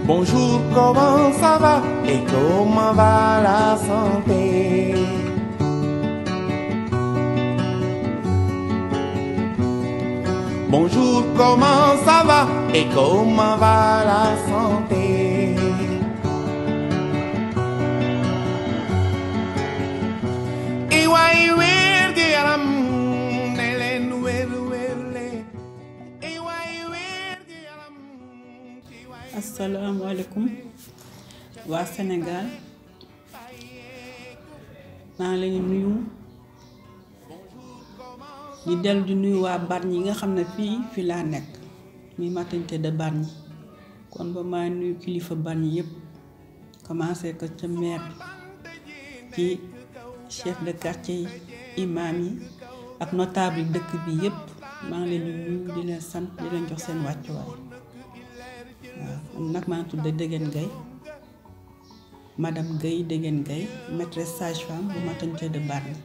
Bonjour, comment ça va et comment va la santé? Bonjour, comment ça va et comment va la santé? Iway wer gi yaram ne leen wer le. Iway wer gi yaram. Asalaamaaleykum waa Sénégal maa ngi leen di nuyu di dellu di nuyu waa Bargny yi nga xam ne fii laa nekk muy maternité de Bargny kon ba maa nuyu kilifa Bargny yëpp commencé ko ca maire ci chef de quartier yi imam yi ak notable dëkk bi yëpp maa ngi leen di nuyu di leen sant di leen jox seen wàccuwaay. waaw nag maa ngi tudd Déguène Gaye madame Gaye Déguène Gaye maîtresse sage-femme bu maternité de Bargny.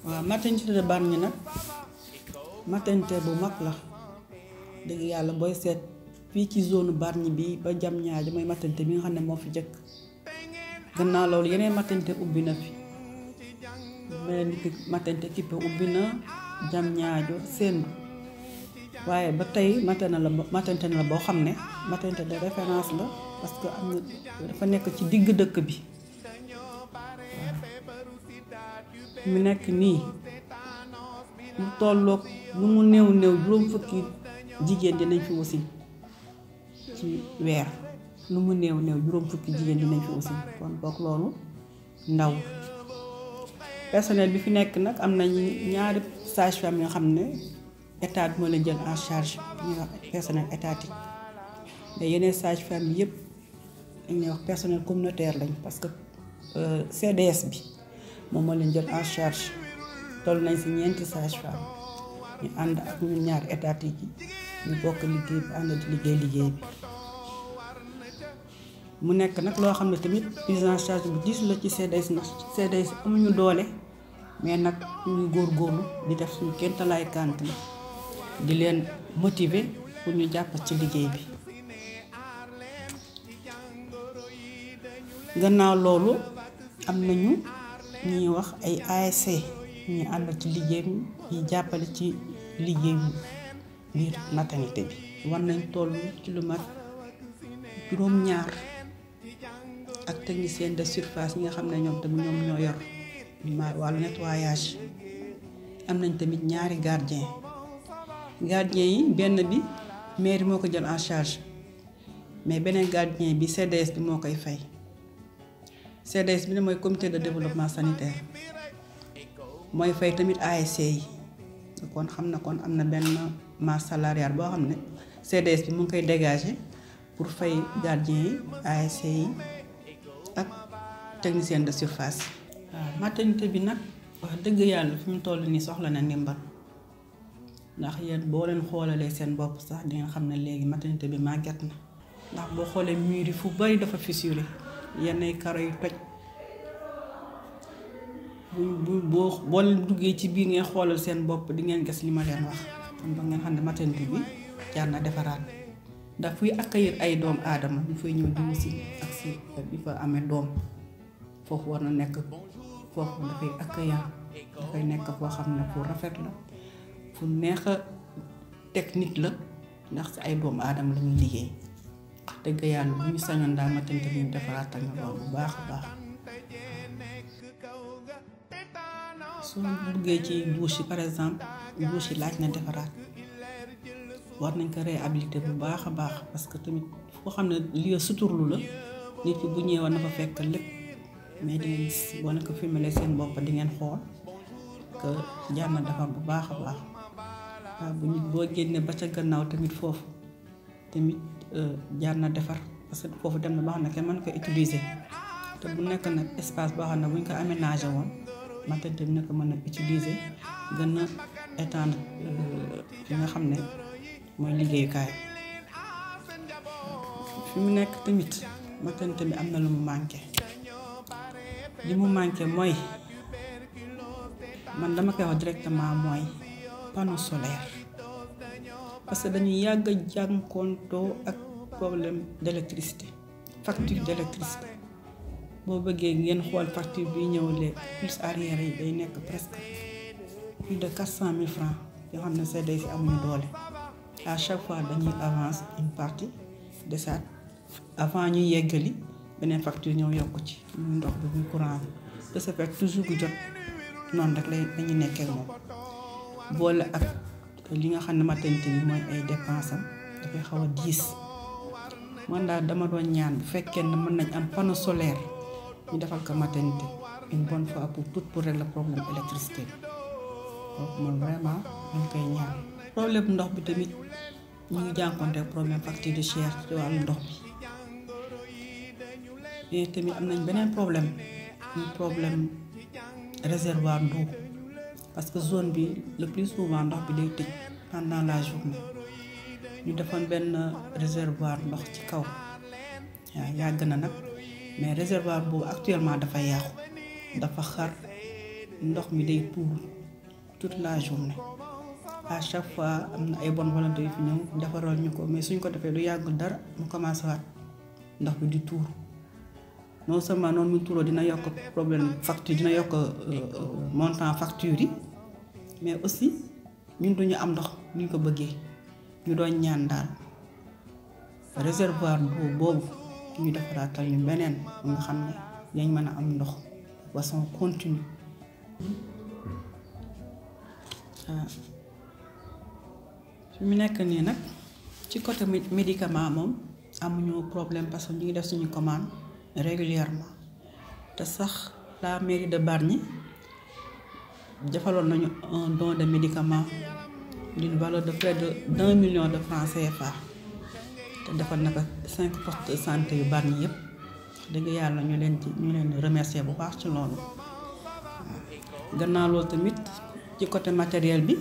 waaw maternité de Bargny nag maternité bu mag la dëgg yàlla booy seet fii ci zone Bargny bi ba Diamniadio mooy maternité bi nga xam ne moo fi jëkk gannaaw loolu yeneen maternité ubbi na fi beneen maternité Kippe ubbi na Diamniadio Sendou waaye ba tey maternité la boo xam ne maternité de référence la parce que am na dafa nekk ci digg dëkk bi mu nekk nii mu tolloog lu mu néew juróom fukki jigéen dinañ fi aussi ci weer lu mu néew juróom fukki jigéen dinañ fi aussi kon boog loolu ndaw personnel bi fi nekk nag am nañ ñaari sage-femme yoo xam ne état bi moo leen jël en charge ñuy wax personnel étatique mais yeneen sage-femme yëpp dañuy wax personnel communautaire lañ parce que CDS bi moom moo leen jël en charge toll nañ ci 4 sage-femme ñu ànd ak ñun ñaari étatique yi ñu bokk liggéey bi ànd di liggéey bi mu nekk nag loo xam ne tamit prise en charge bu diis la ci CDS nag CDS amuñu doole mais nag ñu góorgóorlu di def suñu kéemtalaay kàttan di leen motiver pour ñu jàpp ci liggéey bi. gannaaw loolu am nañu ñuy wax ay ASC ñu ànd ci liggéey bi ñu jàppale ci liggéey biir maternité bi war nañ toll ci lu mat juróom-ñaar ak technicien de surface yi nga xam ne ñoom tamit ñoom ñoo yor wàllu nettoyage. am nañ tamit ñaari gardien yi benn bi mairie moo ko jël en charge mais beneen gardien bi CDS bi moo koy fay. CDS bi ne mooy comité de développement sanitaire mooy fay tamit ASC yi kon xam na kon am na benn masse salariale boo xam ne CDS bi mu ngi koy dégager pour fay gardien yi ASC yi ak technicien de surface. waaw maternité bi nag wax dëgg yàlla fi mu toll nii soxla na ndimbal ndax yéen boo leen xoolalee seen bopp sax di nga xam ne léegi maternité bi màgget na ndax boo xoolee mur yi fu bari dafa fissuré yenn karo yu toj boo leen duggee ci biir ngeen xoolal seen bopp di ngeen gis li ma leen wax kon ba ngeen xam ne maternité bi jaar na defaraat ndax fuy accueillir ay doom aadama ñu fay ñëw di si ak si bi fa amee doom foofu war na nekk foofu dafay accueillant dafay nekk foo xam ne fu rafet la fu neex a technique la ndax si ay doomu aadama la ñuy liggéey wax dëgg yàlla bu ñu sañoon daal maternité bi ñu defaraat ak loolu bu baax a baax. soo duggee ci douche yi par exemple douche yi laaj na defaraat war nañ ko réhabiliter bu baax a baax parce que tamit foo xam ne lieu suturlu la nit ki bu ñëwee na fa fekk lépp mais di ngeen gis boo ko filmé seen bopp di ngeen xool que jaar na defar bu baax a baax waaw bu nit boo génnee ba ca gannaaw tamit foofu tamit jaar na defar parce que foofu dem na boo xam ne kenn mën ko utiliser te bu nekk nag espace boo xam ne bu ñu ko aménagé woon maternité bi nag mën a utiliser gën a étendre fi nga xam ne mooy liggéeyukaay fi mu nekk tamit maternité bi am na lu mu manqué li mu manqué mooy man dama koy wax directement mooy panneau solaire parce que dañuy yàgg a jànkoontoo ak problème d'électricité facture d'électricité boo bëggee ngeen xool facture bi ñëw les plus arrière yi day nekk presque plus de 400 000 francs yoo xam ne CDC amuñu doole à chaque fois dañuy avance une partie de ça avant ñuy yeggali beneen facture ñëw yokk ci muy ndox bi muy courant bi de ce fait toujours bu jot noonu rek lañu nekkee moom boole ak li nga xam ne maternité bi mooy ay dépenses am dafay xaw a diis man daal dama doon ñaan bu fekkee ne mën nañ am panneau solaire ñu defal ko maternité une bonne fois pour toutes pour régler problème électricité bi donc man vraiment ñu ngi koy ñaan problème ndox bi tamit ñu ngi jànkonte problème facture de cher ci wàllu ndox bi et tamit am nañ beneen problème réservoir d'eau parce que zone bi le plus souvent ndox bi day tëj pendant la journée ñu defoon benn réservoir ndox ci kaw waaw yàgg na nag mais réservoir boobu actuellement dafa yàqu dafa xar ndox mi day tuur toute la journée à chaque fois am na ay bonne volonté yu fi ñëw defaral ñu ko mais suñ ko defee du yàggul dara mu commencé waat ndox bi di tuur non seulement noonu mu tuuroo dina yokk problème facture dina yokk montant facture yi mais aussi ñun duñu am ndox ñu ko bëggee ñu doon ñaan daal réservoir boobu ñu defaraatal ñu beneen nga xam ne dañ mën a am ndox façon continue fi mu nekk nii nag ci côté médicament moom amuñu problème parce que ñu ngi def suñu commande régulièrement te sax la mairie de Bargny defaloon nañu un don de médicaments d'une valeur de près de 1 million de francs CFA te defal naka 5 postes de santé yu Bargny yëpp dëgg yàlla ñu leen remercier bu baax ci loolu gannaaw loolu tamit ci côté matériel bi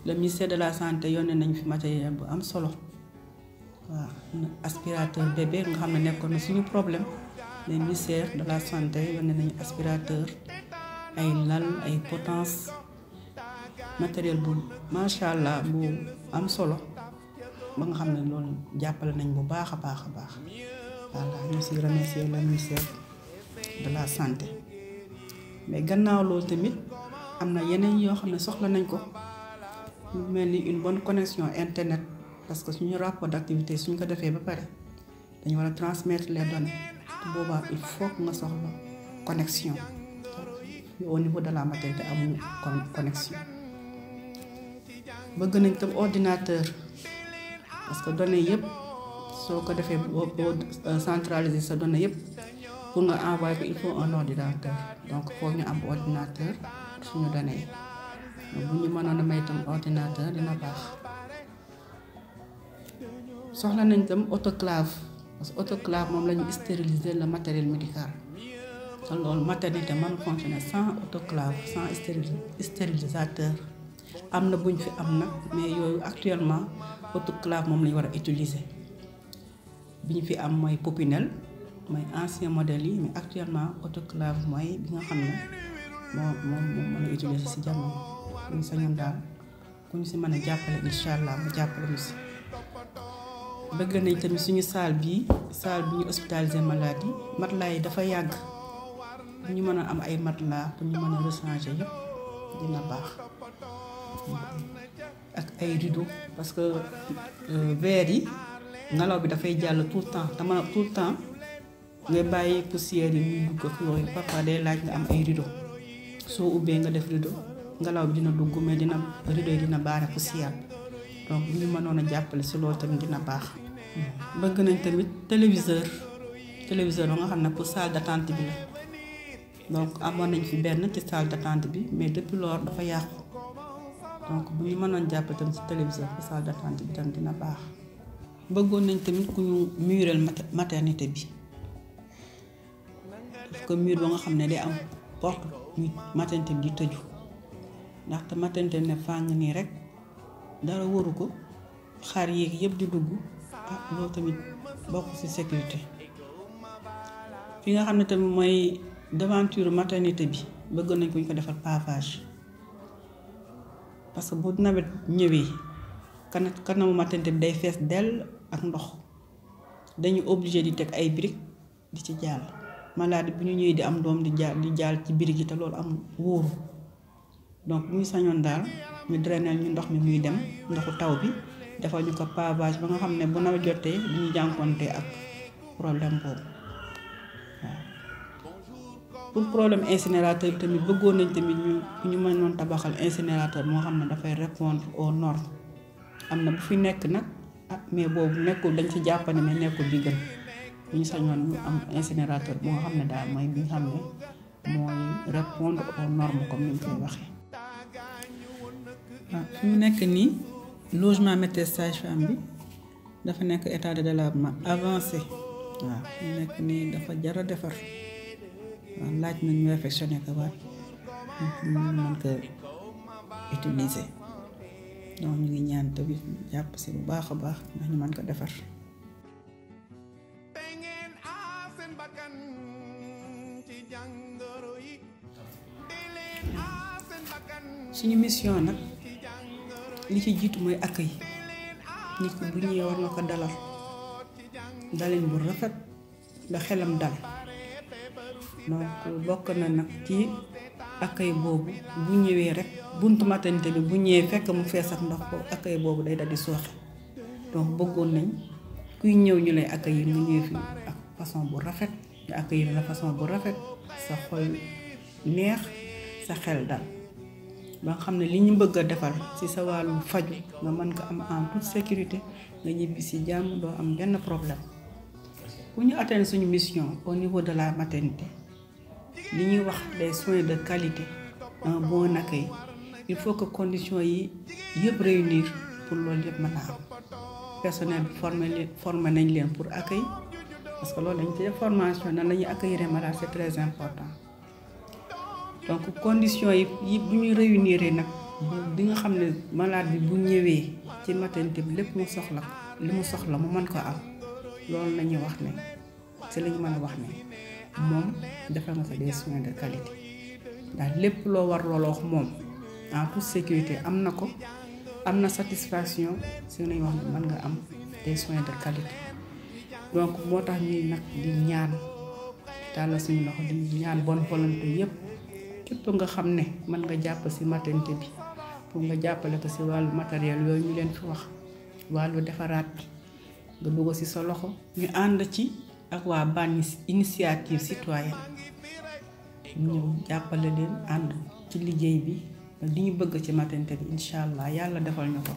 le ministère de la santé yónnee nañu fi matériel bu am solo waaw aspirateur bébé nga xam ne nekkoon na suñu problème le ministère de la santé yónnee nañu aspirateur ay lal ay potence matériel bu macha allah bu am solo ba nga xam ne loolu jàppale nañ bu baax a baax voilà ñu si remercier le ministère de la santé mais gannaaw loolu tamit am na yeneen yoo xam ne soxla nañ ko mu mel ni une bonne connexion internet parce que suñu rapport d'activité suñ ko defee ba pare dañu war a transmettre les données te boobaa il faut que nga soxla connexion au niveau de la maternité amuñu connexion bëgg nañ tam ordinateur parce que données yëpp soo ko defee boo centraliser sa données yëpp pour nga envoyer ko il faut un ordinateur donc foog ñu am ordinateur suñu données yi bu ñu mënoon a may tam ordinateur dina baax soxla nañ tam autoclave parce que autoclave moom la ñu stériliser le matériel médical te loolu maternité mën fonctionner sans autoclave sans stérilisateur am na buñ fi am nag mais yooyu actuellement autoclave moom lañu war a utiliser bi ñu fi am mooy Popinel mooy ancien modèle yi mais actuellement autoclave mooy bi nga xam ne moom mën a utiliser ci jamono ñu sañoon daal ku ñu ci mën a jàppale incha allah mu jàppale ñu ci bëgg nañ tamit suñu salle bi ñu hospitaliser malade yi matelas yi dafa yàgg bu ñu mën a am ay matelas pour ñu mën a rechanger yëpp dina baax ak ay rideau parce que verre yi ngelaw bi dafay jàll tout le temps dama tout le temps ngay bàyyi poussière yi muy dugg ak yooyu parfois day laaj nga am ay rideau soo ubbee nga def rideau ngelaw bi dina dugg mais rideau yi dina baare poussière donc bu ñu mënoon a jàppale si loolu tamit dina baax. bëgg nañ tamit téléviseur ba nga xam ne pour salle d'attente bi la donc amoon nañ fi benn ci salle d'attente bi mais depuis lors dafa yàqu donc bu ñu mënoon jàppale tamit ci téléviseur pour salle d'attente bi tam dina baax. bëggoon nañ tamit ku ñu muureel maternité bi daf ko mur ba nga xam ne day am porte maternité bi di tëju ndaxte maternité ne fàng nii rek dara waru ko xar yéeg yëpp di dugg loolu tamit bokk ci sécurité fi nga xam ne tamit mooy devanture maternité bi bëgg nañ ko ñu ko defal pavage parce que bu nawet ñëwee kanamu maternité bi day fees dell ak ndox dañu obligé di teg ay briques di ci jàll malade bu ñu ñëwee di am doom di jàll ci briques yi te loolu am wóoru donc bu ñu sañoon daal ñu drainer ñu ndox mi muy dem ndoxu taw bi defal ñu ko pavage ba nga xam ne bu nawet jotee du ñu jànkonte ak problème boobu waaw. pour problème incinérateur bi tamit bëggoon nañ tamit ñu mënoon tabaxal incinérateur moo xam ne dafay répondre aux normes am na bu fi nekk nag mais boobu nekkul dañ ci jàppane mais nekkul bi gën bu ñu sañoon ñu am incinérateur bu nga xam ne daal mooy bi nga xam ne mooy répondre aux normes comme ni ñu koy waxee. waaw fi mu nekk nii logement maîtresse sage-femme bi dafa nekk état de délabrement avancé waaw fi mu nekk nii dafa jar a defar waaw laaj na ñu réfectionné ko waat ñu mën ko utiliser donc ñu ngi ñaan tamit jàpp si bu baax a baax ndax ñu mën ko defar. suñu mission nag li ci jiitu mooy accueil nit ki bu ñëwee war na ko dalal dalin bu rafet ba xelam dal donc bokk na nag ci accueil boobu bu ñëwee rek buntu maternité bi bu ñëwee fekk mu fees ak ndox ko accueil boobu day dal di sooxe donc bëggoon nañ kuy ñëw ñu lay accueillir nga ñëw fi ak façon bu rafet ñu accueillir la façon bu rafet sa xol neex sa xel dal ba nga xam ne li ñu bëgg a defal ci sa wàllu faju nga mën ko am en toute sécurité nga ñibbi ci jàmm doo am benn problème. bu ñu atteindre suñu mission au niveau de la maternité li ñuy wax des soins de qualité un bon accueil il faut que conditions yi yëpp réunir pour loolu yëpp mën a am personnel bi formé nañ leen pour accueil parce que loolu dañ ci def formation nan la ñuy accueillir malade c'est très important. donc conditions yi bu ñu réunir nag bi nga xam ne malade bi bu ñëwee ci maternité bi lépp mu soxla li mu soxla mu mën ko am loolu la ñuy wax ne ci la ñu mën a wax ne moom defal nga ko des soins de qualité ndax lépp loo war looloo wax moom en toute sécurité am na ko am na satisfaction si nañu wax ne mën nga am des soins de qualité donc moo tax ñuy nag di ñaan tàllal suñu loxo di ñaan bonne volonté yépp képp nga xam ne mën nga jàpp ci maternité bi pour nga jàppale ko ci wàllu matériel yooyu ñu leen fi wax wàllu defaraat nga dugg ci sa loxo ñu ànd ci ak waa Banni initiative citoyenne ñu jàppale leen ànd ci liggéey bi ba li ñu bëgg ci maternité bi incha allah yàlla defal ñu ko.